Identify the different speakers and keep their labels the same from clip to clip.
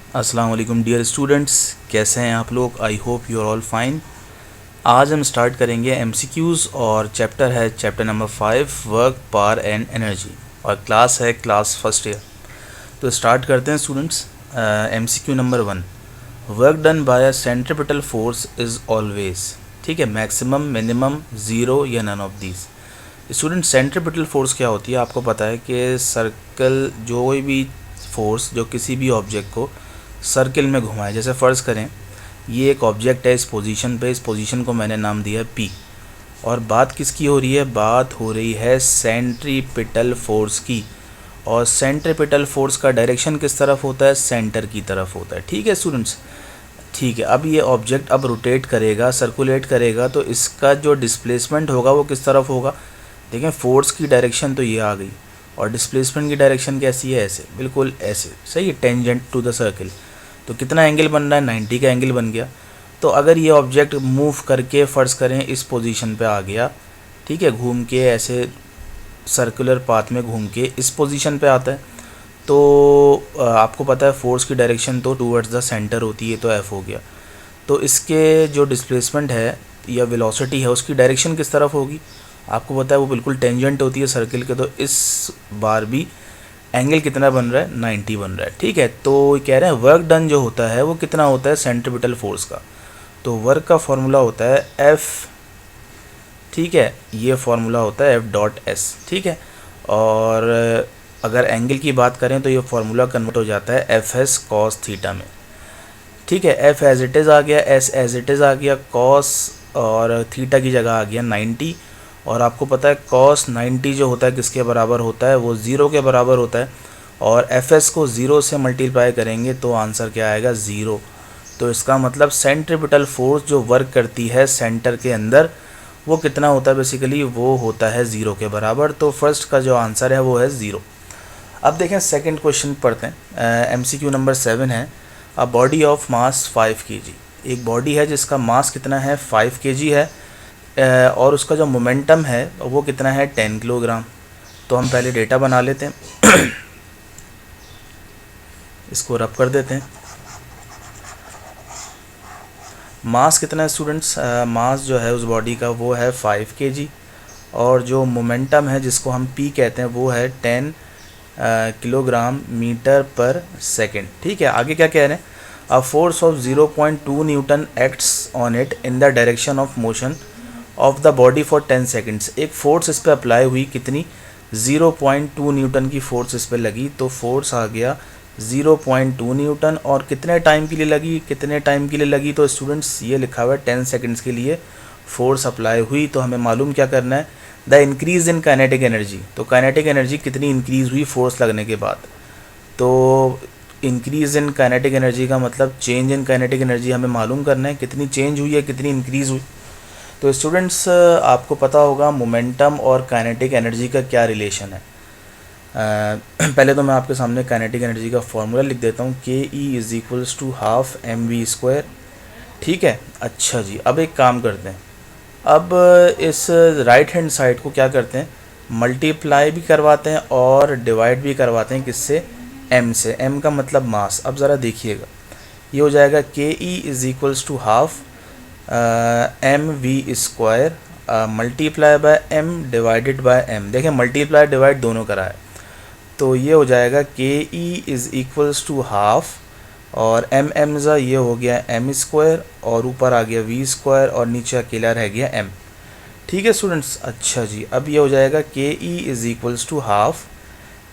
Speaker 1: अस्सलाम वालेकुम dear students, कैसे हैं आप लोग। I hope you are all fine. आज हम स्टार्ट करेंगे एमसीक्यूज़ और चैप्टर है chapter number 5 work power and energy और क्लास है क्लास फर्स्ट ईयर। तो स्टार्ट करते हैं students. MCQ number 1, work done by a centripetal force is always, ठीक है, मैक्सिमम, मिनिमम, ज़ीरो या none of these. Student centripetal force क्या होती है, आपको पता है कि सर्कल, जो कोई भी फोर्स जो किसी भी ऑब्जेक्ट को सर्किल में घुमाए। जैसे फ़र्ज़ करें ये एक ऑब्जेक्ट है इस पोजीशन पे, इस पोजीशन को मैंने नाम दिया पी, और बात किसकी हो रही है, बात हो रही है सेंट्रीपिटल फोर्स की। और सेंट्रीपिटल फोर्स का डायरेक्शन किस तरफ होता है, सेंटर की तरफ होता है। ठीक है स्टूडेंट्स, ठीक है। अब ये ऑब्जेक्ट अब रोटेट करेगा, सर्कुलेट करेगा, तो इसका जो डिस्प्लेसमेंट होगा वो किस तरफ होगा। देखें, फोर्स की डायरेक्शन तो ये आ गई और डिस्प्लेसमेंट की डायरेक्शन कैसी है, ऐसे, बिल्कुल ऐसे, सही है, टेंजेंट टू द सर्किल। तो कितना एंगल बन रहा है, 90 का एंगल बन गया। तो अगर ये ऑब्जेक्ट मूव करके फ़र्ज़ करें इस पोजीशन पे आ गया, ठीक है, घूम के ऐसे सर्कुलर पाथ में घूम के इस पोजीशन पे आता है, तो आपको पता है फोर्स की डायरेक्शन तो टूवर्ड्स द सेंटर होती है, तो एफ हो गया। तो इसके जो डिस्प्लेसमेंट है या वेलोसिटी है उसकी डायरेक्शन किस तरफ होगी, आपको पता है वो बिल्कुल टेंजेंट होती है सर्किल के। तो इस बार भी एंगल कितना बन रहा है, 90 बन रहा है। ठीक है, तो कह रहे हैं वर्क डन जो होता है वो कितना होता है सेंट्रीपिटल फोर्स का। तो वर्क का फॉर्मूला होता है एफ, ठीक है, ये फॉर्मूला होता है एफ डॉट एस, ठीक है। और अगर एंगल की बात करें तो ये फार्मूला कन्वर्ट हो जाता है एफ एस कॉस थीटा में। ठीक है, एफ एज इट इज़ आ गया, एस एज इट इज़ आ गया, कॉस और थीटा की जगह आ गया 90। और आपको पता है कॉस 90 जो होता है किसके बराबर होता है, वो ज़ीरो के बराबर होता है। और एफ एस को ज़ीरो से मल्टीप्लाई करेंगे तो आंसर क्या आएगा, ज़ीरो। तो इसका मतलब सेंट्रीपिटल फोर्स जो वर्क करती है सेंटर के अंदर वो कितना होता है, बेसिकली वो होता है ज़ीरो के बराबर। तो फर्स्ट का जो आंसर है वो है ज़ीरो। अब देखें सेकंड क्वेश्चन पढ़ते हैं। एमसीक्यू नंबर 7 है, a body of mass 5 kg। एक बॉडी है जिसका मास कितना है, 5 kg है, और उसका जो मोमेंटम है वो कितना है, 10 किलोग्राम। तो हम पहले डेटा बना लेते हैं इसको रब कर देते हैं। मास कितना है स्टूडेंट्स, मास जो है उस बॉडी का वो है 5 kg, और जो मोमेंटम है जिसको हम पी कहते हैं वो है 10 किलोग्राम मीटर पर सेकेंड। ठीक है, आगे क्या कह रहे हैं, a force of 0.2 Newton acts on it in the direction of motion of the body for 10 seconds. एक फोर्स इस पर अप्लाई हुई, कितनी, 0.2 न्यूटन की फोर्स इस पर लगी। तो फोर्स आ गया 0.2 न्यूटन, और कितने टाइम के लिए लगी, कितने टाइम के लिए लगी, तो स्टूडेंट्स ये लिखा हुआ है 10 सेकेंड्स के लिए फोर्स अप्लाई हुई। तो हमें मालूम क्या करना है, the increase in kinetic energy. तो काइनेटिक एनर्जी कितनी इंक्रीज़ हुई फोर्स लगने के बाद। तो इंक्रीज़ इन काइनेटिक एनर्जी का मतलब चेंज इन काइनेटिक एनर्जी हमें मालूम करना है, कितनी चेंज हुई है, कितनी इंक्रीज़ हुई। तो स्टूडेंट्स आपको पता होगा मोमेंटम और काइनेटिक एनर्जी का क्या रिलेशन है। पहले तो मैं आपके सामने काइनेटिक एनर्जी का फॉर्मूला लिख देता हूँ, K E is equals to half m v square. ठीक है, अच्छा जी, अब एक काम करते हैं, अब इस राइट हैंड साइड को क्या करते हैं, मल्टीप्लाई भी करवाते हैं और डिवाइड भी करवाते हैं, किससे, m से। m का मतलब मास। अब ज़रा देखिएगा, ये हो जाएगा K E is equals to half m v square multiply by m divided by m। देखें मल्टीप्लाई डिवाइड दोनों करा है, तो ये हो जाएगा K E is equals to half और एम एम ज़ा ये हो गया एम स्क्वायर, और ऊपर आ गया वी स्क्वायर, और नीचे अकेला रह गया एम। ठीक है स्टूडेंट्स, अच्छा जी, अब ये हो जाएगा K E is equals to half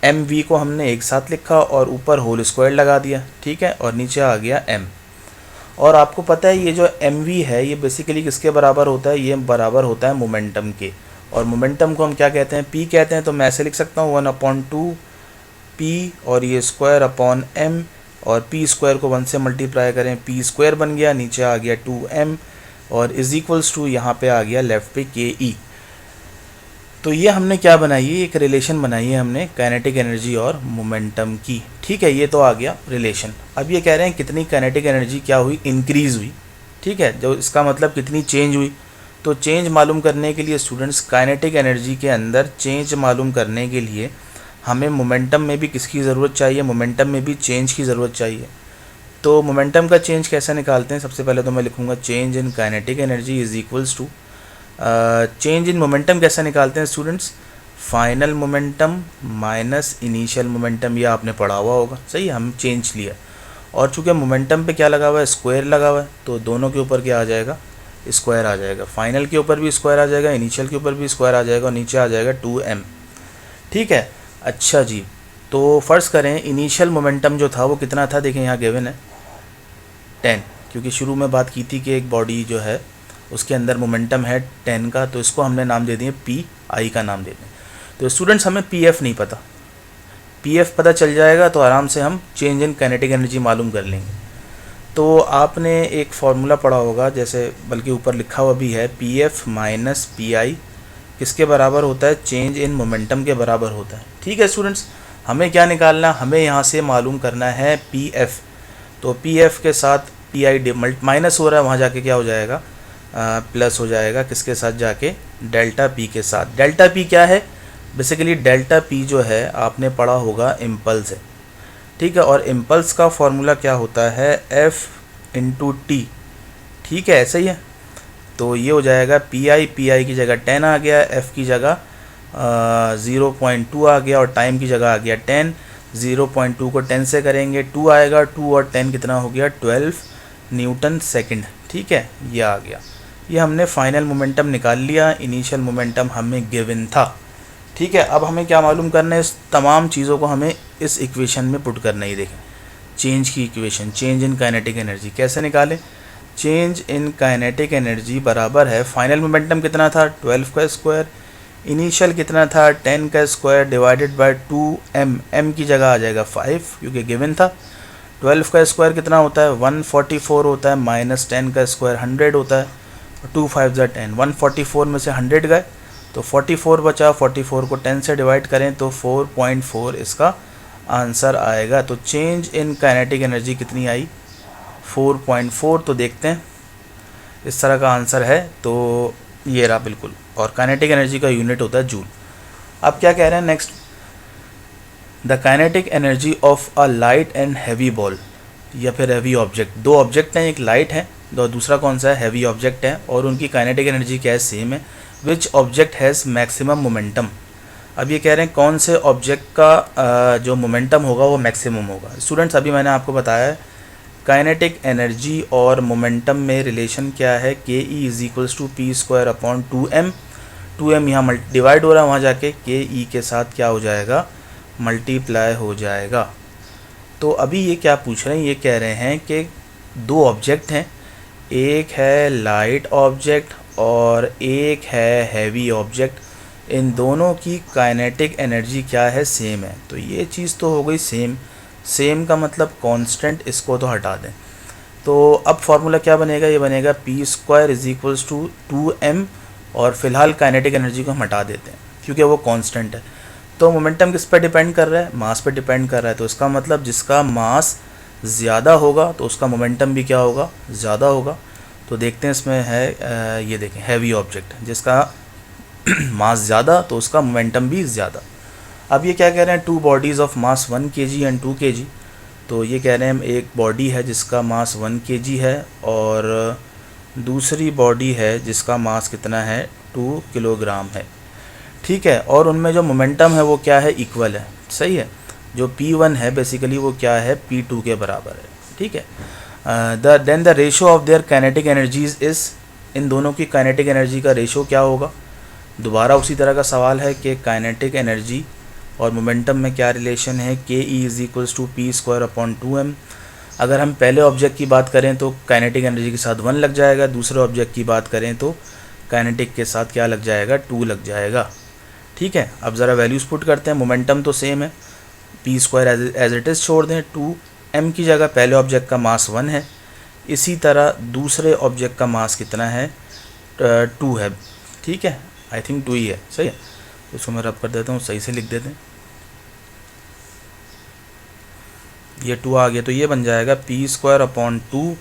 Speaker 1: m v को हमने एक साथ लिखा और ऊपर होल स्क्वायर लगा दिया, ठीक है, और नीचे आ गया एम। और आपको पता है ये जो एम वी है ये बेसिकली किसके बराबर होता है, ये बराबर होता है मोमेंटम के। और मोमेंटम को हम क्या कहते हैं, पी कहते हैं। तो मैं ऐसे लिख सकता हूँ 1/2 पी और ये स्क्वायर अपॉन एम, और पी स्क्वायर को 1 से मल्टीप्लाई करें, पी स्क्वायर बन गया, नीचे आ गया 2m, और इज इक्वल्स टू यहाँ पे आ गया लेफ़्ट पे के ई। तो ये हमने क्या बनाई है, एक रिलेशन बनाई है हमने काइनेटिक एनर्जी और मोमेंटम की। ठीक है, ये तो आ गया रिलेशन। अब ये कह रहे हैं कितनी काइनेटिक एनर्जी क्या हुई, इंक्रीज़ हुई। ठीक है, जो इसका मतलब कितनी चेंज हुई। तो चेंज मालूम करने के लिए स्टूडेंट्स, काइनेटिक एनर्जी के अंदर चेंज मालूम करने के लिए हमें मोमेंटम में भी किसकी ज़रूरत चाहिए, मोमेंटम में भी चेंज की ज़रूरत चाहिए। तो मोमेंटम का चेंज कैसे निकालते हैं? सबसे पहले तो मैं लिखूँगा change in kinetic energy is equals to change in momentum कैसे निकालते हैं students? Final momentum minus initial momentum, ये आपने पढ़ा हुआ होगा, सही है। हम चेंज लिया और चूँकि मोमेंटम पे क्या लगा हुआ है? स्क्वायर लगा हुआ है, तो दोनों के ऊपर क्या आ जाएगा? स्क्वायर आ जाएगा। फाइनल के ऊपर भी स्क्वायर आ जाएगा, इनिशियल के ऊपर भी स्क्वायर आ जाएगा और नीचे आ जाएगा 2m। ठीक है, अच्छा जी। तो फर्ज करें इनिशियल मोमेंटम जो था वो कितना था? देखें यहाँ गिवन है 10, क्योंकि शुरू में बात की थी कि एक बॉडी जो है उसके अंदर मोमेंटम है 10 का, तो इसको हमने नाम दे दिए पी आई का नाम दे दें। तो स्टूडेंट्स हमें पी एफ नहीं पता, पी एफ पता चल जाएगा तो आराम से हम चेंज इन काइनेटिक एनर्जी मालूम कर लेंगे। तो आपने एक फार्मूला पढ़ा होगा, जैसे बल्कि ऊपर लिखा हुआ भी है, P F minus P I किसके बराबर होता है? चेंज इन मोमेंटम के बराबर होता है। ठीक है स्टूडेंट्स, हमें क्या निकालना? हमें यहाँ से मालूम करना है पी एफ। तो पी एफ के साथ पी आई माइनस हो रहा है, वहाँ जाके क्या हो जाएगा? प्लस हो जाएगा। किसके साथ जाके? डेल्टा पी के साथ। डेल्टा पी क्या है? बेसिकली डेल्टा पी जो है आपने पढ़ा होगा इम्पल्स है, ठीक है। और इम्पल्स का फॉर्मूला क्या होता है? एफ इंटू टी, ठीक है, ऐसा ही है। तो ये हो जाएगा पी आई की जगह 10 आ गया, एफ़ की जगह 0.2 आ गया और टाइम की जगह आ गया 10। 0.2 को 10 से करेंगे 2 आएगा, 2 और 10 कितना हो गया? 12 न्यूटन सेकंड। ठीक है, ये आ गया। ये हमने फाइनल मोमेंटम निकाल लिया, इनिशियल मोमेंटम हमें गिवन था। ठीक है, अब हमें क्या मालूम करना है? इस तमाम चीज़ों को हमें इस इक्वेशन में पुट करना ही। देखें चेंज की equation, change in kinetic energy कैसे निकालें? चेंज इन काइनेटिक एनर्जी बराबर है, फाइनल मोमेंटम कितना था? 12 का स्क्वायर, इनिशियल कितना था? 10 का square divided by 2m, m की जगह आ जाएगा 5 क्योंकि गिवन था। 12 का स्क्वायर कितना होता है? 144 होता है, माइनस 10 का स्क्वायर 100 होता है, 2 5 10। 144 में से 100 गए तो 44 बचा, 44 को 10 से डिवाइड करें तो 4.4 इसका आंसर आएगा। तो चेंज इन काइनेटिक एनर्जी कितनी आई? 4.4। तो देखते हैं इस तरह का आंसर है, तो ये रहा बिल्कुल। और काइनेटिक एनर्जी का यूनिट होता है जूल। अब क्या कह रहे हैं next? The kinetic energy of a light and heavy ball, या फिर हैवी ऑब्जेक्ट। दो ऑब्जेक्ट हैं, एक लाइट है और दूसरा कौन सा है? हैवी ऑब्जेक्ट है, और उनकी काइनेटिक एनर्जी क्या है? सेम है। Which object has maximum momentum. अब ये कह रहे हैं कौन से ऑब्जेक्ट का जो मोमेंटम होगा वो मैक्सिमम होगा। स्टूडेंट्स अभी मैंने आपको बताया है काइनेटिक एनर्जी और मोमेंटम में रिलेशन क्या है? K E is equals to P square upon 2m। 2m यहाँ डिवाइड हो रहा है, वहाँ जाके के ई के साथ क्या हो जाएगा? मल्टीप्लाई हो जाएगा। तो अभी ये क्या पूछ रहे हैं? ये कह रहे हैं कि दो ऑब्जेक्ट हैं, एक है लाइट ऑब्जेक्ट और एक है हैवी ऑब्जेक्ट। इन दोनों की काइनेटिक एनर्जी क्या है? सेम है। तो ये चीज़ तो हो गई सेम। सेम का मतलब कांस्टेंट, इसको तो हटा दें। तो अब फॉर्मूला क्या बनेगा? ये बनेगा P square is equals to 2m, और फिलहाल काइनेटिक एनर्जी को हम हटा देते हैं क्योंकि वो कांस्टेंट है। तो मोमेंटम किस पर डिपेंड कर रहा है? मास पे डिपेंड कर रहा है। तो इसका मतलब जिसका मास ज़्यादा होगा तो उसका मोमेंटम भी क्या होगा? ज़्यादा होगा। तो देखते हैं इसमें है ये देखें हैवी ऑब्जेक्ट, जिसका मास ज़्यादा तो उसका मोमेंटम भी ज़्यादा। अब ये क्या कह रहे हैं? To bodies of mass 1 kg and 2 kg। तो ये कह रहे हैं एक बॉडी है जिसका मास 1 kg है और दूसरी बॉडी है जिसका मास कितना है? 2 किलोग्राम है। ठीक है, और उनमें जो मोमेंटम है वो क्या है? इक्वल है, सही है। जो P1 है बेसिकली वो क्या है? P2 के बराबर है। ठीक है, then the ratio of their kinetic energies is, इन दोनों की काइनेटिक एनर्जी का रेशो क्या होगा? दोबारा उसी तरह का सवाल है कि काइनेटिक एनर्जी और मोमेंटम में क्या रिलेशन है? K E is equals to P square upon 2m। अगर हम पहले ऑब्जेक्ट की बात करें तो काइनेटिक एनर्जी के साथ 1 लग जाएगा, दूसरे ऑब्जेक्ट की बात करें तो काइनेटिक के साथ क्या लग जाएगा? 2 लग जाएगा। ठीक है, अब ज़रा वैल्यूज़ पुट करते हैं। मोमेंटम तो सेम है, P square as it is छोड़ दें, 2m की जगह पहले ऑब्जेक्ट का मास 1 है, इसी तरह दूसरे ऑब्जेक्ट का मास कितना है? 2 है। ठीक है, आई थिंक 2 ही है, सही है। तो इसको मैं रब कर देता हूँ, सही से लिख देते हैं। ये 2 आ गया, तो ये बन जाएगा P square upon 2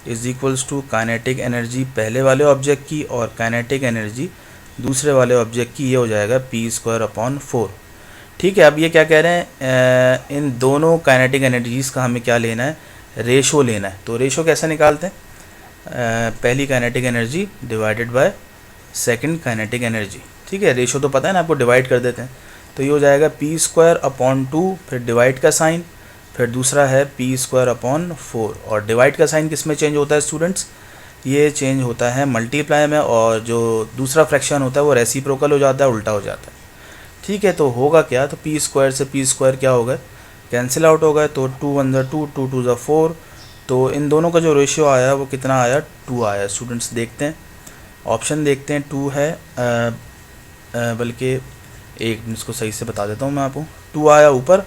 Speaker 1: is equals to kinetic energy पहले वाले ऑब्जेक्ट की और काइनेटिक एनर्जी दूसरे वाले ऑब्जेक्ट की, ये हो जाएगा पी स्क्वायर अपॉन 4। ठीक है, अब ये क्या कह रहे हैं? इन दोनों काइनेटिक एनर्जीज़ का हमें क्या लेना है? रेशो लेना है। तो रेशो कैसे निकालते हैं? पहली kinetic energy divided by second kinetic energy. ठीक है, रेशो तो पता है ना आपको, डिवाइड कर देते हैं। तो ये हो जाएगा p²/2, फिर डिवाइड का साइन, फिर दूसरा है p²/4। और डिवाइड का साइन किस में चेंज होता है स्टूडेंट्स? ये चेंज होता है मल्टीप्लाई में, और जो दूसरा फ्रैक्शन होता है वो रेसिप्रोकल हो जाता है, उल्टा हो जाता है। ठीक है, तो होगा क्या? तो p² से p² क्या होगा? कैंसिल आउट होगा। तो 2 1 2, 2 2 4। तो इन दोनों का जो रेशियो आया वो कितना आया? 2 आया। स्टूडेंट्स देखते हैं, ऑप्शन देखते हैं। 2 है, बल्कि एक इसको सही से बता देता हूँ मैं आपको। 2 आया ऊपर,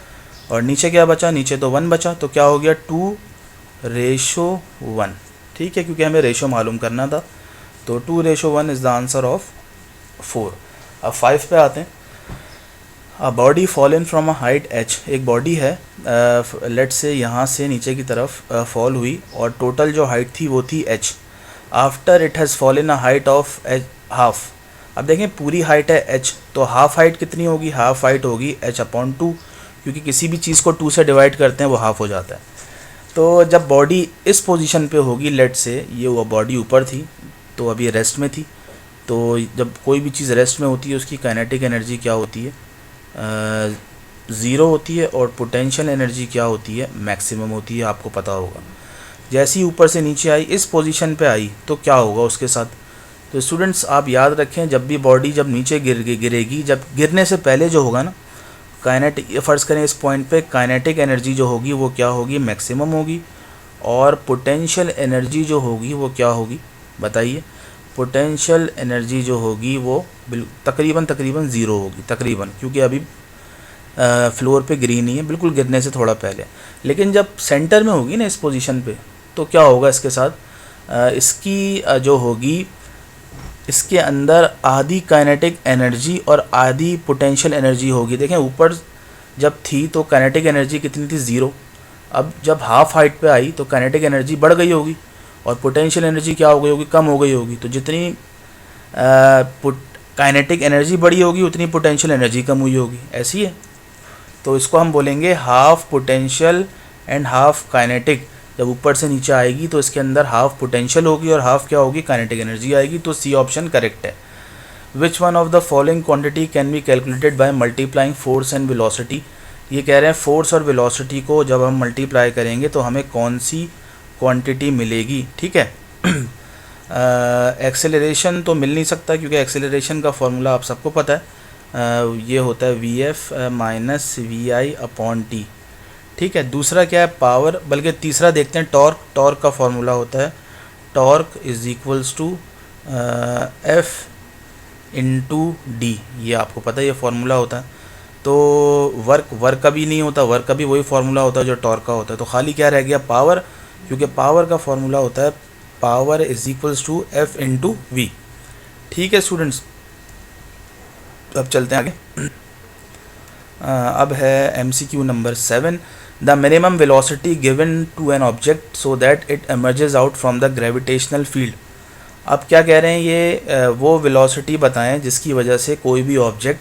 Speaker 1: और नीचे क्या बचा? नीचे तो 1 बचा। तो क्या हो गया? 2:1। ठीक है, क्योंकि हमें रेशो मालूम करना था। तो 2:1 इज़ द आंसर ऑफ 4। अब 5 पे आते हैं। A body fallen from a height h। एक बॉडी है, लेट से यहाँ से नीचे की तरफ फॉल हुई, और टोटल जो हाइट थी वो थी h। After it has fallen a height of half. अब देखें पूरी हाइट है h, तो हाफ हाइट कितनी होगी? हाफ हाइट होगी h/2, क्योंकि किसी भी चीज़ को 2 से डिवाइड करते हैं वो हाफ हो जाता है। तो जब बॉडी इस पोजीशन पे होगी, लेट से ये वो बॉडी ऊपर थी, तो अभी रेस्ट में थी। तो जब कोई भी चीज़ रेस्ट में होती है उसकी काइनेटिक एनर्जी क्या होती है? 0 होती है। और पोटेंशियल एनर्जी क्या होती है? मैक्सिमम होती है, आपको पता होगा। जैसे ही ऊपर से नीचे आई, इस पोजीशन पे आई, तो क्या होगा उसके साथ? तो स्टूडेंट्स आप याद रखें, जब भी बॉडी जब नीचे गिरेगी, जब गिरने से पहले जो होगा ना काइनेटिक, फ़र्ज़ करें इस पॉइंट पे काइनेटिक एनर्जी जो होगी वो क्या होगी? मैक्सिमम होगी। और पोटेंशियल एनर्जी जो होगी वो क्या होगी? बताइए। पोटेंशियल एनर्जी जो होगी वो तकरीबन 0 होगी, तकरीबन, क्योंकि अभी फ्लोर पे गिरी नहीं है, बिल्कुल गिरने से थोड़ा पहले। लेकिन जब सेंटर में होगी ना इस पोजीशन पे, तो क्या होगा इसके साथ? इसकी जो होगी, इसके अंदर आधी काइनेटिक एनर्जी और आधी पोटेंशियल एनर्जी होगी। देखें ऊपर जब थी तो काइनेटिक एनर्जी कितनी थी? 0। अब जब हाफ हाइट पे आई तो काइनेटिक एनर्जी बढ़ गई होगी, और पोटेंशियल एनर्जी क्या हो गई होगी? कम हो गई होगी। तो जितनी काइनेटिक एनर्जी बढ़ी होगी उतनी पोटेंशियल एनर्जी कम हुई होगी। ऐसी है। तो इसको हम बोलेंगे half potential and half kinetic. जब ऊपर से नीचे आएगी तो इसके अंदर हाफ पोटेंशियल होगी और हाफ क्या होगी? काइनेटिक एनर्जी आएगी। तो सी ऑप्शन करेक्ट है। Which one of the following quantity can be calculated by multiplying force and velocity? ये कह रहे हैं फोर्स और वेलोसिटी को जब हम मल्टीप्लाई करेंगे तो हमें कौन सी क्वांटिटी मिलेगी? ठीक है। एक्सेलरेशन तो मिल नहीं सकता, क्योंकि एक्सेलरेशन का फॉर्मूला आप सबको पता है, ये होता है Vf माइनस VI/T। ठीक है, दूसरा क्या है? पावर। बल्कि तीसरा देखते हैं, टॉर्क। टॉर्क का फॉर्मूला होता है torque is equals to F into D. ये आपको पता है, ये फार्मूला होता है। तो वर्क का भी नहीं होता, वर्क का भी वही फार्मूला होता है जो टॉर्क का होता है। तो खाली क्या रह गया? पावर, क्योंकि पावर का फार्मूला होता है power is equals to F into V. ठीक है स्टूडेंट्स, अब चलते हैं आगे। अब है MCQ number 7। The minimum velocity given to an object so that it emerges out from the gravitational field. अब क्या कह रहे हैं? ये वो वेलोसिटी बताएं जिसकी वजह से कोई भी ऑब्जेक्ट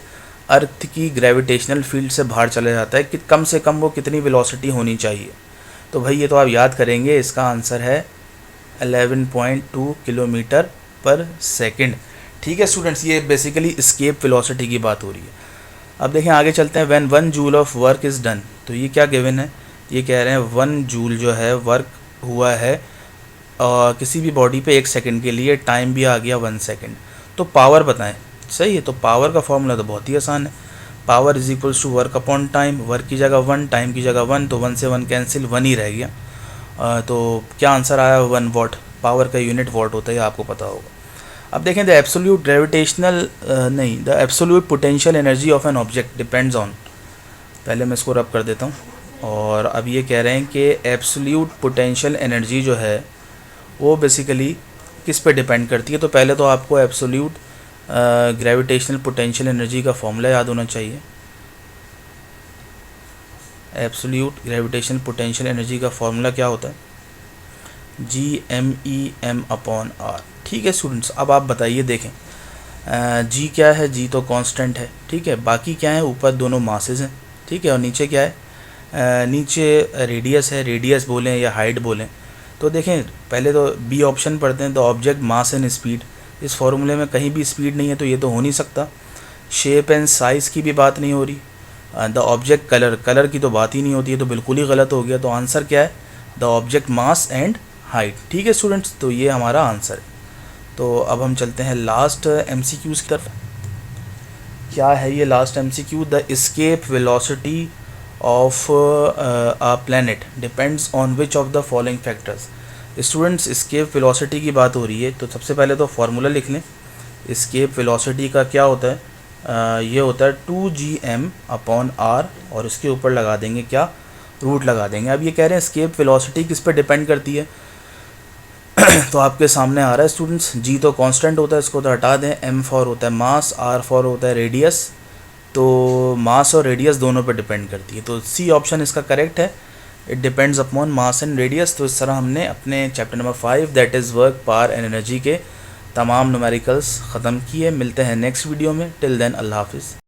Speaker 1: अर्थ की ग्रेविटेशनल फील्ड से बाहर चला जाता है, कि कम से कम वो कितनी वेलोसिटी होनी चाहिए। तो भाई ये तो आप याद करेंगे, इसका आंसर है 11.2 किलोमीटर पर सेकंड। ठीक है स्टूडेंट्स, ये बेसिकली एस्केप वेलोसिटी की बात हो रही है। अब देखें आगे चलते हैं। When 1 joule of work is done, तो ये क्या गिवन है? ये कह रहे हैं 1 जूल जो है वर्क हुआ है किसी भी बॉडी पे 1 सेकंड के लिए, टाइम भी आ गया 1 सेकंड। तो पावर बताएं। सही है, तो पावर का फॉर्मूला तो बहुत ही आसान है। Power is equals to work upon time. Work की जगह 1, टाइम की जगह 1, तो 1 से 1 कैंसिल, 1 ही रह गया। तो क्या आंसर आया? 1 वॉट। पावर का यूनिट वॉट होता है, आपको पता होगा। अब देखें, the absolute gravitational the absolute potential energy of an object depends on. पहले मैं इसको रब कर देता हूँ। और अब ये कह रहे हैं कि एब्सोल्यूट पोटेंशियल एनर्जी जो है वो बेसिकली किस पे डिपेंड करती है। तो पहले तो आपको एब्सोल्यूट ग्रेविटेशनल पोटेंशियल एनर्जी का फॉर्मूला याद होना चाहिए। एब्सोल्यूट ग्रेविटेशनल पोटेंशियल एनर्जी का फॉर्मूला क्या होता है? GMEM/R। ठीक है स्टूडेंट्स, अब आप बताइए। देखें G क्या है? G तो कांस्टेंट है। ठीक है, बाकी क्या है? ऊपर दोनों मासेस हैं। ठीक है, और नीचे क्या है? नीचे रेडियस है, रेडियस बोलें या हाइट बोलें। तो देखें पहले तो बी ऑप्शन पढ़ते हैं। तो ऑब्जेक्ट मास एंड स्पीड, इस फॉर्मूले में कहीं भी स्पीड नहीं है तो ये तो हो नहीं सकता। शेप एंड साइज़ की भी बात नहीं हो रही। द ऑब्जेक्ट कलर, कलर की तो बात ही नहीं होती है, तो बिल्कुल ही गलत हो गया। तो आंसर क्या है? The object mass and height. ठीक है स्टूडेंट्स, तो ये हमारा आंसर है। तो अब हम चलते हैं लास्ट MCQs की तरफ। क्या है ये last MCQ? The escape velocity of a planet depends on which of the following factors. Students escape velocity की बात हो रही है, तो सबसे पहले तो फार्मूला लिख लें। एस्केप वेलोसिटी का क्या होता है? ये होता है 2gm/r, और इसके ऊपर लगा देंगे क्या? रूट लगा देंगे। अब ये कह रहे हैं एस्केप वेलोसिटी किस पे डिपेंड करती है? तो आपके सामने आ रहा है स्टूडेंट्स, g तो कांस्टेंट होता है, इसको तो हटा दें। m फॉर होता है मास, r फॉर होता है रेडियस। तो मास और रेडियस दोनों पे डिपेंड करती है, तो सी ऑप्शन इसका करेक्ट है। It depends upon mass and radius. तो इस तरह हमने अपने chapter number 5 that is work, power and energy के तमाम न्यूमेरिकल्स ख़त्म किए। मिलते हैं नेक्स्ट वीडियो में। टिल देन अल्लाह हाफिज़।